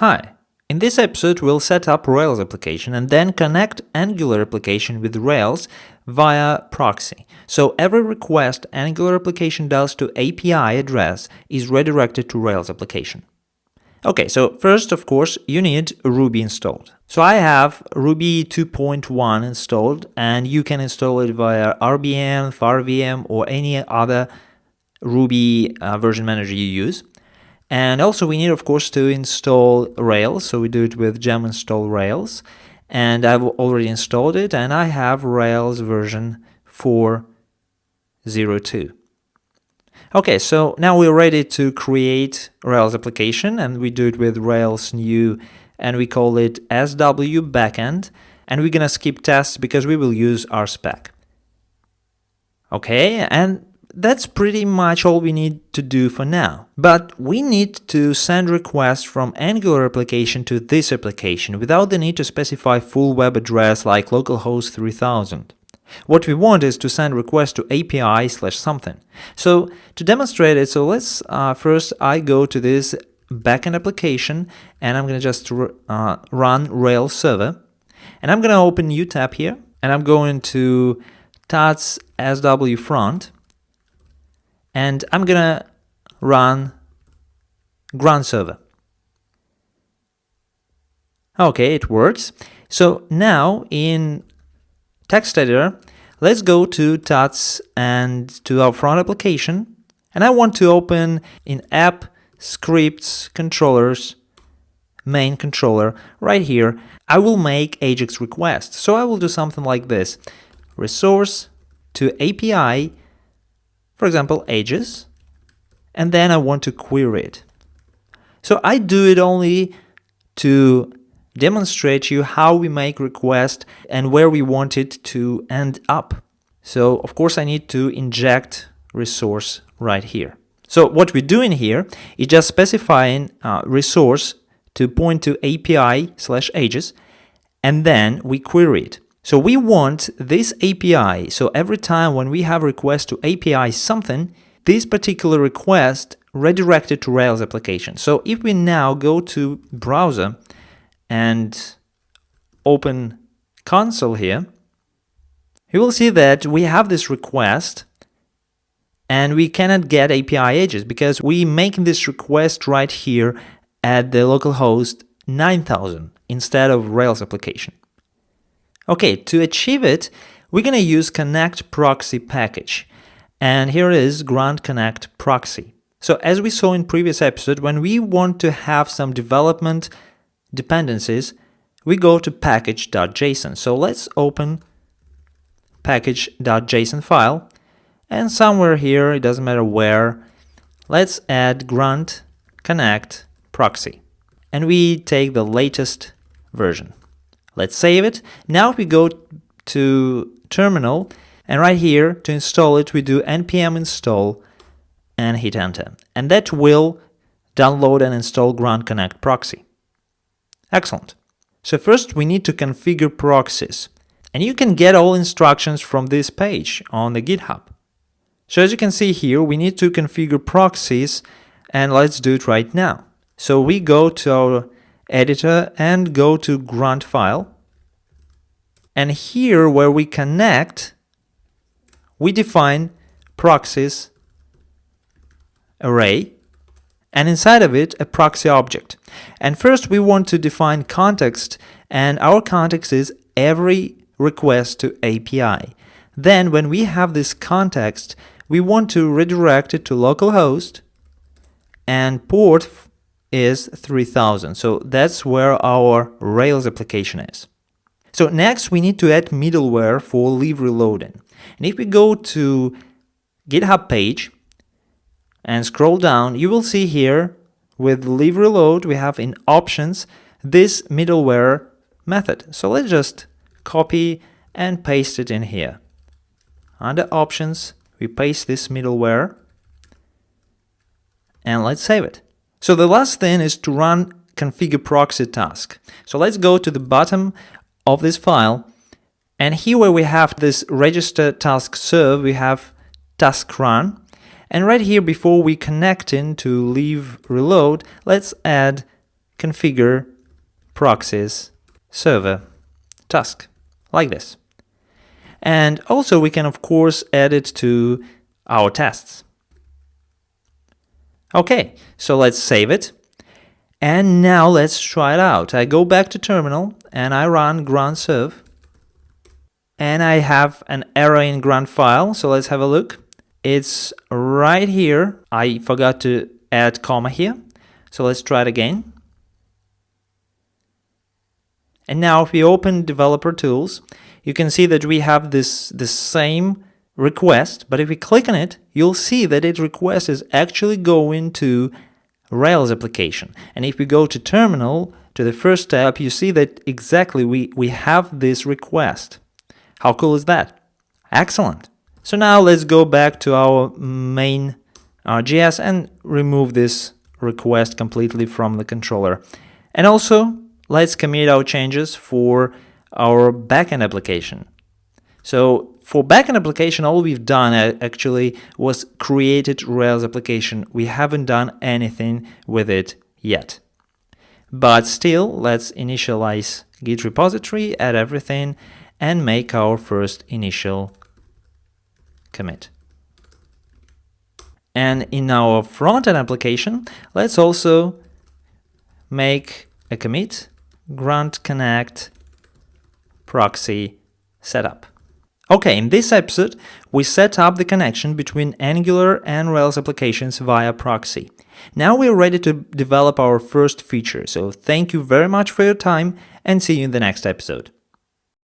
Hi, in this episode we'll set up Rails application and then connect Angular application with Rails via proxy. So every request Angular application does to API address is redirected to Rails application. Okay, so first, of course, you need Ruby installed. So I have Ruby 2.1 installed, and you can install it via RBM, FarVM, or any other Ruby version manager you use. And also we need, of course, to install Rails. So we do it with gem install Rails. And I've already installed it, and I have Rails version 4.02. Okay, so now we're ready to create Rails application, and we do it with Rails new, and we call it SW Backend, and we're gonna skip tests because we will use our spec. Okay, and that's pretty much all we need to do for now. But we need to send requests from Angular application to this application without the need to specify full web address like localhost 3000. What we want is to send requests to API/something. So to demonstrate it, so let's first I go to this backend application, and I'm going to just run Rails server, and I'm going to open new tab here, and I'm going to tats SW front, and I'm going to run grunt server. Okay, it works. So now in text editor, let's go to tats and to our front application, and I want to open in app scripts controllers main controller right here. I will make Ajax request. So I will do something like this: resource to API, for example Ajax, and then I want to query it. So I do it only to demonstrate you how we make request and where we want it to end up. So of course I need to inject resource right here. So what we're doing here is just specifying resource to point to API/Ajax, and then we query it. So we want this API, so every time when we have request to API something, this particular request redirected to Rails application. So if we now go to browser and open console here, you will see that we have this request and we cannot get API Ajax because we make this request right here at the localhost 9000 instead of Rails application. Okay, to achieve it, we're going to use connect proxy package. And here it is, grunt connect proxy. So as we saw in previous episode, when we want to have some development dependencies, we go to package.json. So let's open package.json file, and somewhere here, it doesn't matter where, let's add grunt connect proxy, and we take the latest version. Let's save it. Now we go to terminal, and right here to install it we do npm install and hit enter, and that will download and install grunt connect proxy. Excellent. So first we need to configure proxies, and you can get all instructions from this page on the GitHub. So as you can see here, we need to configure proxies, and let's do it right now. So we go to our editor and go to grunt file, and here where we connect, we define proxies array, and inside of it a proxy object. And first we want to define context, and our context is every request to API. Then when we have this context, we want to redirect it to localhost, and port is 3000. So that's where our Rails application is. So next we need to add middleware for leave reloading. And if we go to GitHub page and scroll down, you will see here with leave reload we have in options this middleware method. So let's just copy and paste it in here. Under options we paste this middleware, and let's save it. So the last thing is to run configure proxy task. So let's go to the bottom of this file, and here where we have this register task serve, we have task run, And right here, before we connect in to leave reload, let's add configure proxies server task, like this. And also we can of course add it to our tests. Okay, so let's save it. And now let's try it out. I go back to terminal and I run grunt serve. And I have an error in grunt file, so let's have a look. It's right here. I forgot to add comma here. So let's try it again. And now if we open developer tools, you can see that we have the same request, but if we click on it, you'll see that its request is actually going to Rails application. And if we go to terminal, to the first tab, you see that exactly we have this request. How cool is that? Excellent. So now let's go back to our main RGS and remove this request completely from the controller. And also, let's commit our changes for our backend application. So for backend application, all we've done actually was created Rails application. We haven't done anything with it yet. But still, let's initialize Git repository, add everything, and make our first initial commit. And in our front-end application, let's also make a commit grunt connect proxy setup. Okay, in this episode, we set up the connection between Angular and Rails applications via proxy. Now we're ready to develop our first feature, so thank you very much for your time and see you in the next episode.